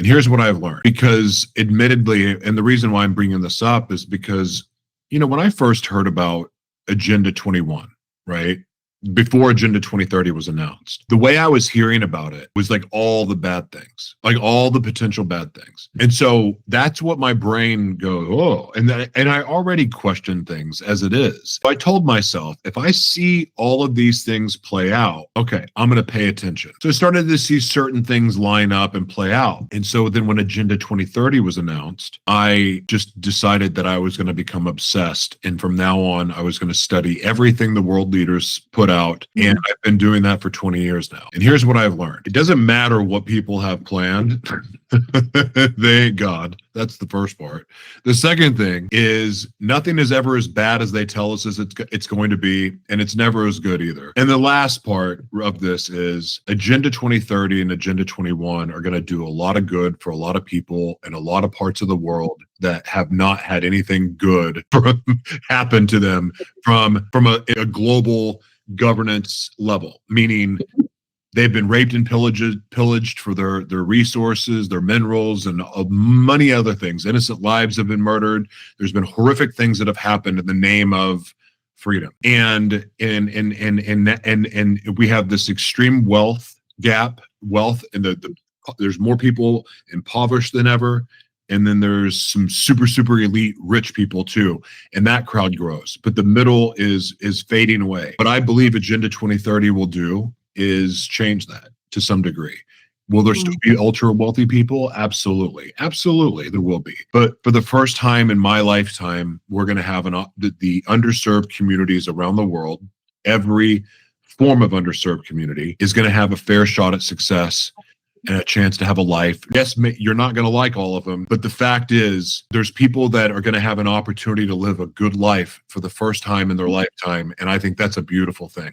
And here's what I've learned, because admittedly, and the reason why I'm bringing this up is because, when I first heard about Agenda 21, right? Before Agenda 2030 was announced, the way I was hearing about it was like all the bad things, like all the potential bad things. And so that's what my brain goes, oh, and I already question things as it is. So I told myself, if I see all of these things play out, okay, I'm going to pay attention. So I started to see certain things line up and play out. And so then when Agenda 2030 was announced, I just decided that I was going to become obsessed. And from now on, I was going to study everything the world leaders put out. And I've been doing that for 20 years now. And here's what I've learned. It doesn't matter what people have planned. They ain't God. That's the first part. The second thing is nothing is ever as bad as they tell us as it's going to be, and it's never as good either. And the last part of this is Agenda 2030 and Agenda 21 are going to do a lot of good for a lot of people in a lot of parts of the world that have not had anything good happen to them from a global governance level, meaning they've been raped and pillaged for their resources, their minerals, and many other things. Innocent lives have been murdered. There's been horrific things that have happened in the name of freedom. And we have this extreme wealth gap, and there's more people impoverished than ever. And then there's some super, super elite rich people too. And that crowd grows. But the middle is fading away. What I believe Agenda 2030 will do is change that to some degree. Will there still be ultra wealthy people? Absolutely. Absolutely, there will be. But for the first time in my lifetime, we're going to have the underserved communities around the world. Every form of underserved community is going to have a fair shot at success and a chance to have a life. Yes, you're not going to like all of them, but the fact is there's people that are going to have an opportunity to live a good life for the first time in their lifetime. And I think that's a beautiful thing.